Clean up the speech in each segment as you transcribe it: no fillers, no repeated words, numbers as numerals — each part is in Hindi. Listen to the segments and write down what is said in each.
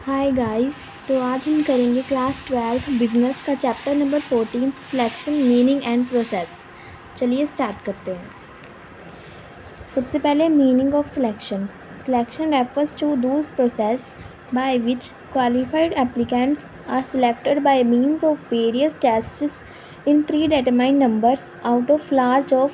Hi guys. तो आज हम करेंगे क्लास 12 बिजनेस का chapter number 14 selection meaning and process. चलिए स्टार्ट करते हैं। सबसे पहले meaning of selection. Selection refers to those process by which qualified applicants are selected by means of various tests in predetermined numbers out of large of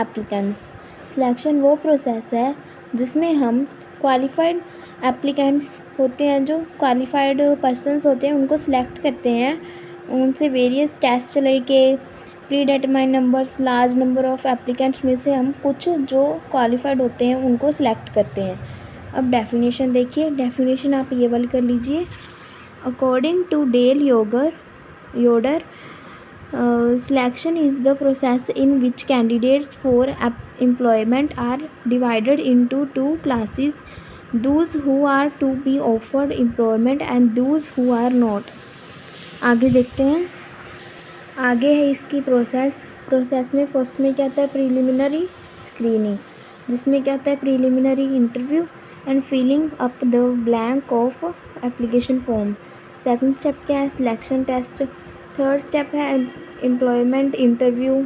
applicants. Selection वो प्रोसेस है जिसमें हम क्वालिफाइड एप्लीकेंट्स होते हैं, जो क्वालिफाइड पर्सनस होते हैं, उनको सिलेक्ट करते हैं। उनसे वेरियस टेस्ट लेके pre determined numbers, large number of applicants में से हम कुछ जो क्वालिफाइड होते हैं उनको सिलेक्ट करते हैं। अब डेफिनेशन देखिए। डेफिनेशन आप ये वाली कर लीजिए। According to Dale Yoder, selection is the process in which candidates for employment are divided into two classes, those who are to be offered employment and those who are not। आगे देखते हैं। आगे है इसकी प्रोसेस में फर्स्ट में क्या आता है, प्रीलिमिनरी स्क्रीनिंग, जिसमें क्या आता है, preliminary interview and filling up the blank of application form. Second step क्या है, सिलेक्शन टेस्ट। थर्ड स्टेप है एम्प्लॉयमेंट इंटरव्यू।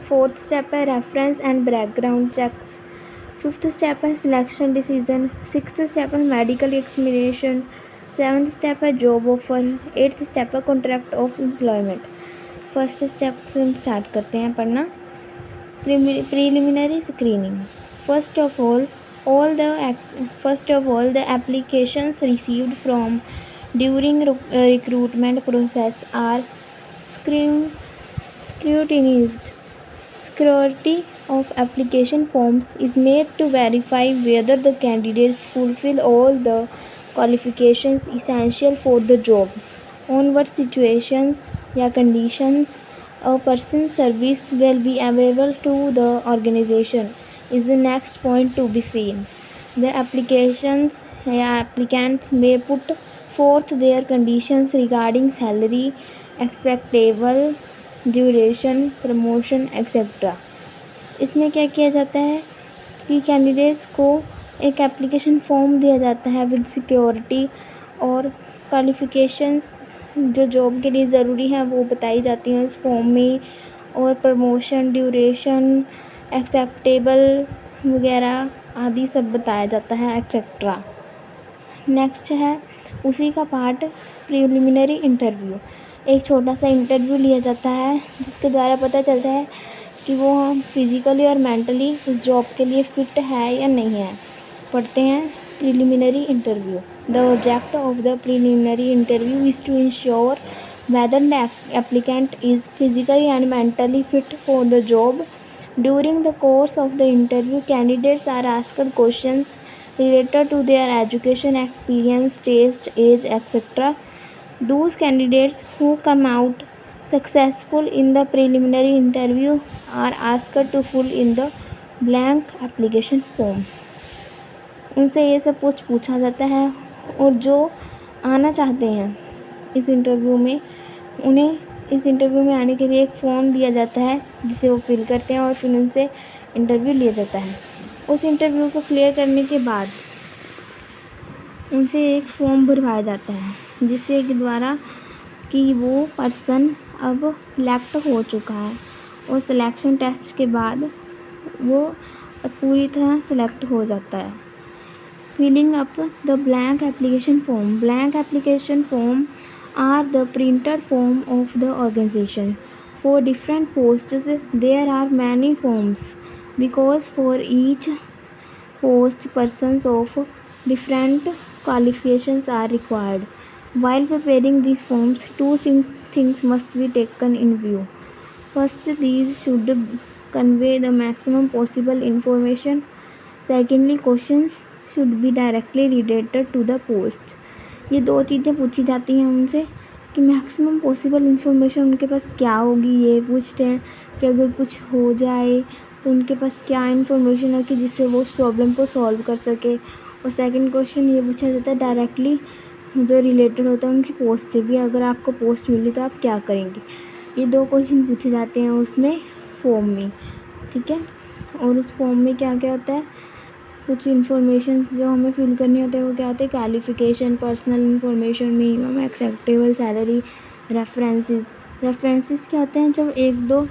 फोर्थ स्टेप है reference and background checks. Fifth step है सिलेक्शन डिसीजन। सिक्स्थ स्टेप है मेडिकल एग्जामिनेशन। सेवन्थ स्टेप है जॉब ऑफर। एट्थ स्टेप है contract of employment. First step से हम स्टार्ट करते हैं पढ़ना। Preliminary screening. First of all the applications received from during recruitment process are scrutinized. Scrutiny of application forms is made to verify whether the candidates fulfill all the qualifications essential for the job. On what situations या conditions a person's service will be available to the organization is the next point to be seen. The applicants may put forth their conditions regarding salary, expectable duration, promotion etcetera. इसमें क्या किया जाता है कि कैंडिडेट्स को एक एप्लीकेशन फॉर्म दिया जाता है विद सिक्योरिटी, और क्वालिफ़िकेशंस जो जॉब के लिए ज़रूरी हैं वो बताई जाती हैं उस फॉर्म में, और प्रमोशन, ड्यूरेशन, एक्सेप्टेबल वगैरह आदि सब बताया जाता है एक्सेट्रा। नेक्स्ट है उसी का पार्ट प्रीलिमिनरी इंटरव्यू। एक छोटा सा इंटरव्यू लिया जाता है जिसके द्वारा पता चलता है कि वो फिज़िकली और मेंटली इस जॉब के लिए फ़िट है या नहीं है। पढ़ते हैं preliminary interview. The object of the preliminary interview is to ensure whether the applicant is physically and mentally fit for the job. During the course of the interview, candidates are asked questions related to their education, experience, taste, age, etc. Those candidates who come out successful in the preliminary interview are asked to fill in the blank application form. उनसे ये सब कुछ पूछा जाता है, और जो आना चाहते हैं इस इंटरव्यू में, उन्हें इस इंटरव्यू में आने के लिए एक फॉर्म दिया जाता है जिसे वो फिल करते हैं, और फिर उनसे इंटरव्यू लिया जाता है। उस इंटरव्यू को क्लियर करने के बाद उनसे एक फॉर्म भरवाया जाता है जिससे के द्वारा कि वो पर्सन अब सिलेक्ट हो चुका है, और सिलेक्शन टेस्ट के बाद वो पूरी तरह सिलेक्ट हो जाता है। Filling up the blank application form. Blank application form are the printed form of the organization. For different posts there are many forms because for each post persons of different qualifications are required. While preparing these forms, two things must be taken in view. First, these should convey the maximum possible information. Secondly, questions should be directly related to the post. ये दो चीज़ें पूछी जाती हैं उनसे कि मैक्सिमम पॉसिबल इन्फॉर्मेशन उनके पास क्या होगी। ये पूछते हैं कि अगर कुछ हो जाए तो उनके पास क्या इन्फॉर्मेशन है कि जिससे वो उस प्रॉब्लम को सॉल्व कर सके। और सेकंड क्वेश्चन ये पूछा जाता है डायरेक्टली जो रिलेटेड होता है उनकी पोस्ट से भी, अगर आपको पोस्ट मिली तो आप क्या करेंगे। ये दो क्वेश्चन पूछे जाते हैं उसमें फॉर्म में, ठीक है। और उस फॉर्म में क्या क्या होता है कुछ इन्फॉर्मेशन जो हमें फिल करनी होते हैं वो क्या होते हैं, qualification, personal information, minimum acceptable salary, references क्या होते हैं, जब एक दो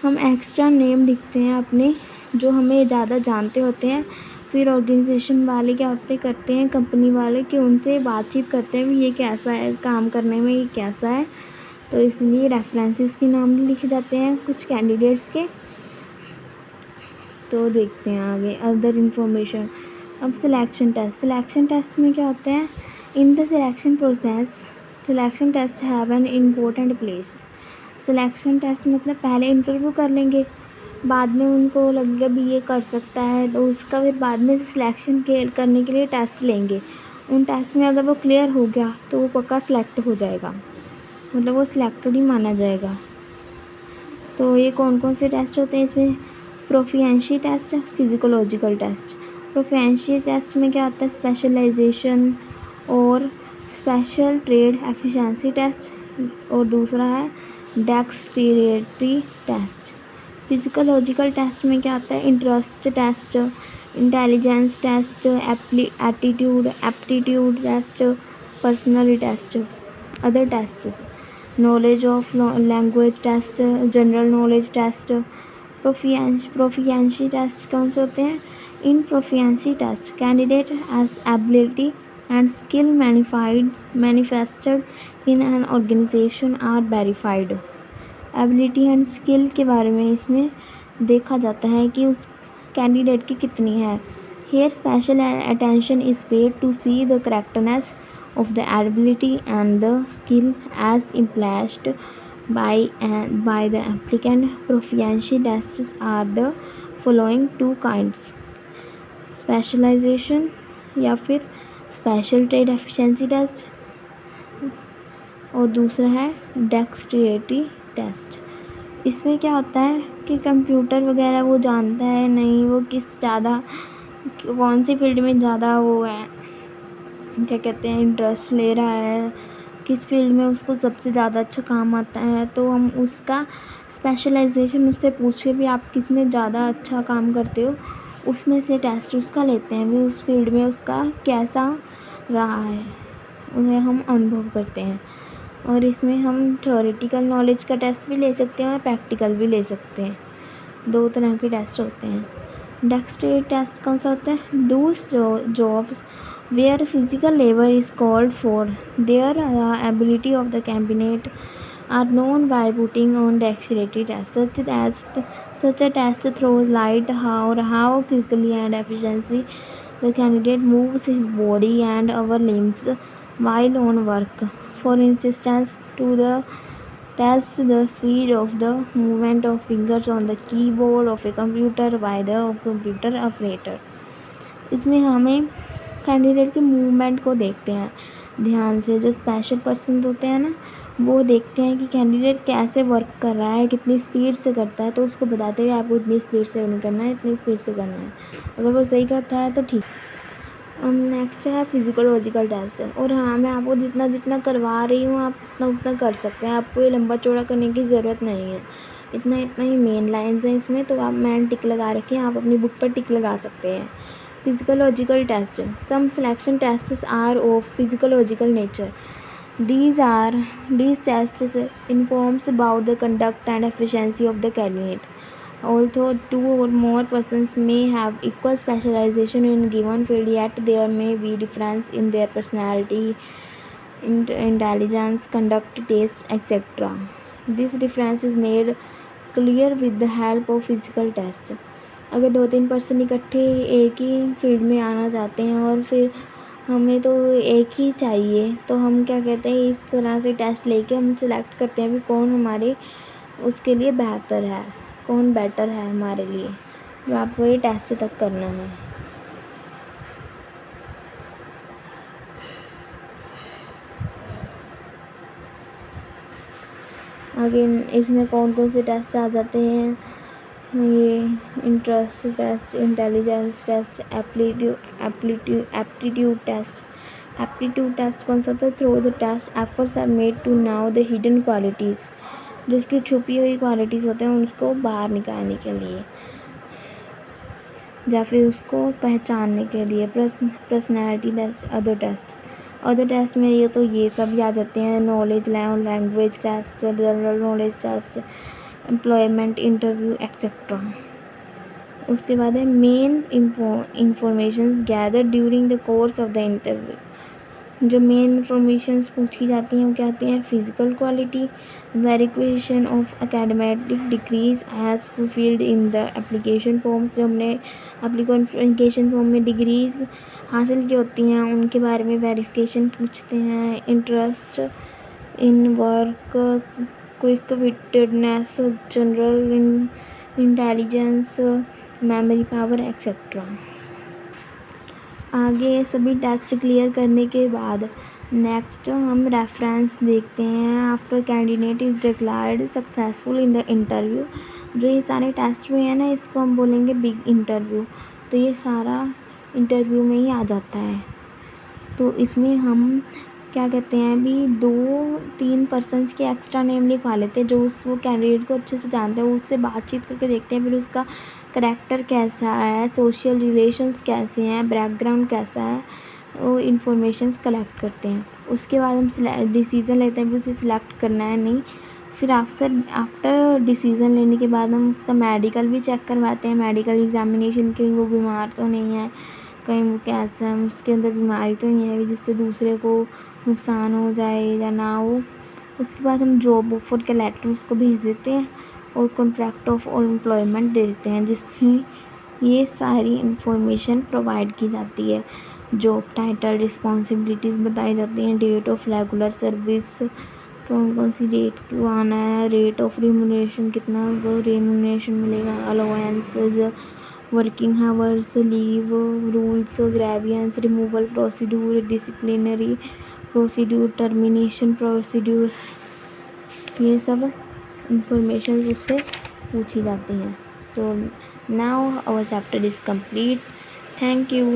हम एक्स्ट्रा नेम लिखते हैं अपने जो हमें ज़्यादा जानते होते हैं, फिर ऑर्गेनाइजेशन वाले क्या होते करते हैं, कंपनी वाले, कि उनसे बातचीत करते हैं भी ये कैसा है, काम करने में ये कैसा है, तो इसलिए रेफरेंसेस के नाम लिखे जाते हैं कुछ कैंडिडेट्स के। तो देखते हैं आगे अदर इन्फॉर्मेशन। अब सिलेक्शन टेस्ट में क्या होते हैं, in the selection process selection test have an important place. Selection test मतलब पहले इंटरव्यू कर लेंगे, बाद में उनको लगेगा भी ये कर सकता है तो उसका फिर बाद में सिलेक्शन करने के लिए टेस्ट लेंगे। उन टेस्ट में अगर वो क्लियर हो गया तो वो पक्का सिलेक्ट हो जाएगा, मतलब वो सिलेक्टेड ही माना जाएगा। तो ये कौन कौन से टेस्ट होते हैं इसमें, proficiency test, physiological test. Proficiency test में क्या होता है, स्पेशलाइजेशन और स्पेशल ट्रेड एफिशिएंसी टेस्ट, और दूसरा है डेक्सटेरिटी टेस्ट। फिजिकोलॉजिकल टेस्ट में क्या आता है, interest test, intelligence test, aptitude test, personal test. Other test, knowledge of language test, general knowledge test. Proficiency test कौन से होते हैं, in proficiency test candidate as ability and skill manifested in an organisation are verified. Ability and skill के बारे में इसमें देखा जाता है कि उस कैंडिडेट की कितनी है। Here special attention is paid to see the correctness of the ability and the skill as implied by the applicant. Proficiency tests are the following two kinds, specialization या फिर special trade efficiency test, और दूसरा है डेक्सटेरिटी टेस्ट। इसमें क्या होता है कि कंप्यूटर वगैरह वो जानता है नहीं, वो कौन सी फील्ड में ज़्यादा वो है, क्या कहते हैं, इंटरेस्ट ले रहा है, किस फील्ड में उसको सबसे ज़्यादा अच्छा काम आता है, तो हम उसका स्पेशलाइजेशन उससे पूछ के भी आप किस में ज़्यादा अच्छा काम करते हो उसमें से टेस्ट उसका लेते हैं, भी उस फील्ड में उसका कैसा रहा है उन्हें हम अनुभव करते हैं। और इसमें हम थ्योरेटिकल नॉलेज का टेस्ट भी ले सकते हैं और प्रैक्टिकल भी ले सकते हैं, दो तरह के टेस्ट होते हैं। डेक्सटेरिटी टेस्ट कौन सा होता है, those jobs where physical labor is called for, their ability of the candidate are known by putting on dexterity test. Such a test throws light on how quickly and efficiently the candidate moves his body and our limbs while on work. For instance, to the test the speed of the movement of fingers on the keyboard of a computer by the computer operator. इसमें हमें कैंडिडेट के मूवमेंट को देखते हैं ध्यान से। जो स्पेशल पर्सन होते हैं ना, वो देखते हैं कि कैंडिडेट कैसे वर्क कर रहा है, कितनी स्पीड से करता है, तो उसको बताते हुए आपको इतनी स्पीड से नहीं करना है, इतनी स्पीड से करना है। अगर वो सही करता है तो ठीक। नेक्स्ट है फिजिकोलॉजिकल टेस्ट। और हाँ, मैं आपको जितना जितना करवा रही हूँ आप उतना उतना कर सकते हैं, आपको ये लंबा चौड़ा करने की ज़रूरत नहीं है, इतना इतना ही मेन लाइन्स हैं इसमें, तो आप मैंने टिक लगा रखी है, आप अपनी बुक पर टिक लगा सकते हैं। Physiological test. Some selection tests are of physiological nature. These tests informs about the conduct and efficiency of the candidate. Although two or more persons may have equal specialization in given field, yet there may be difference in their personality, intelligence, conduct, taste, etc. This difference is made clear with the help of physical test. अगर 2-3 पर्सन इकट्ठे एक ही फील्ड में आना चाहते हैं और फिर हमें तो एक ही चाहिए, तो हम क्या कहते हैं, इस तरह से टेस्ट लेके हम सिलेक्ट करते हैं भी कौन हमारे उसके लिए बेहतर है, कौन बेटर है हमारे लिए, जो आपको ये टेस्ट तक करना है। आगे इसमें कौन कौन से टेस्ट आ जाते हैं, ये interest test, intelligence test, aptitude test. Aptitude test कौन सा होता है, through the test efforts are made to now the hidden qualities, जिसकी छुपी हुई क्वालिटीज़ होते हैं उसको बाहर निकालने के लिए। या फिर उसको पहचानने के लिए। पर्सनैलिटी टेस्ट, अदर टेस्ट में ये तो ये सब आ जाते हैं, knowledge language test, general knowledge test, employment interview etcetera. उसके बाद है main informations gather during the course of the interview. जो मेन इंफॉर्मेशंस पूछी जाती हैं वो क्या होती हैं? Physical quality, verification of academic degrees as fulfilled in the application forms. जो हमने एप्लीकेशन फॉर्म में डिग्रीज हासिल की होती हैं उनके बारे में वेरिफिकेशन पूछते हैं। Interest in work, quick wittedness, general intelligence, memory power etcetera. आगे सभी टेस्ट क्लियर करने के बाद नेक्स्ट हम रेफरेंस देखते हैं। After candidate is declared successful in the interview. जो ये सारे टेस्ट हुए हैं ना, इसको हम बोलेंगे बिग इंटरव्यू। तो ये सारा इंटरव्यू में ही आ जाता है। तो इसमें हम क्या कहते हैं, अभी 2-3 पर्सन्स के एक्स्ट्रा नेम लिखवा लेते हैं जो वो कैंडिडेट को अच्छे से जानते हैं, उससे बातचीत करके देखते हैं फिर उसका करैक्टर कैसा है, सोशल रिलेशंस कैसे हैं, बैकग्राउंड कैसा है, वो इन्फॉर्मेशंस कलेक्ट करते हैं। उसके बाद हम डिसीज़न लेते हैं कि उसे सिलेक्ट करना है नहीं। फिर आफ्टर डिसीज़न लेने के बाद हम उसका मेडिकल भी चेक करवाते हैं, मेडिकल एग्जामिनेशन, कहीं वो बीमार तो नहीं है, कहीं वो कैसा है, उसके अंदर बीमारी तो नहीं है जिससे दूसरे को नुकसान हो जाए या ना हो। उसके बाद हम जॉब ऑफर के लेटर उसको भेज देते हैं और कॉन्ट्रैक्ट ऑफ एम्प्लॉयमेंट दे देते हैं जिसमें ये सारी इन्फॉर्मेशन प्रोवाइड की जाती है। जॉब टाइटल, रिस्पॉन्सिबिलिटीज़ बताई जाती हैं, डेट ऑफ रेगुलर सर्विस, कौन सी डेट को आना है, रेट ऑफ रिम्यूनरेशन कितना रिम्यूनरेशन मिलेगा, allowances, working hours, leave, rules, grievances, removal procedure, disciplinary procedure, termination procedure, ये सब इंफॉर्मेशन उससे पूछी जाती हैं। तो now our chapter is complete. Thank you.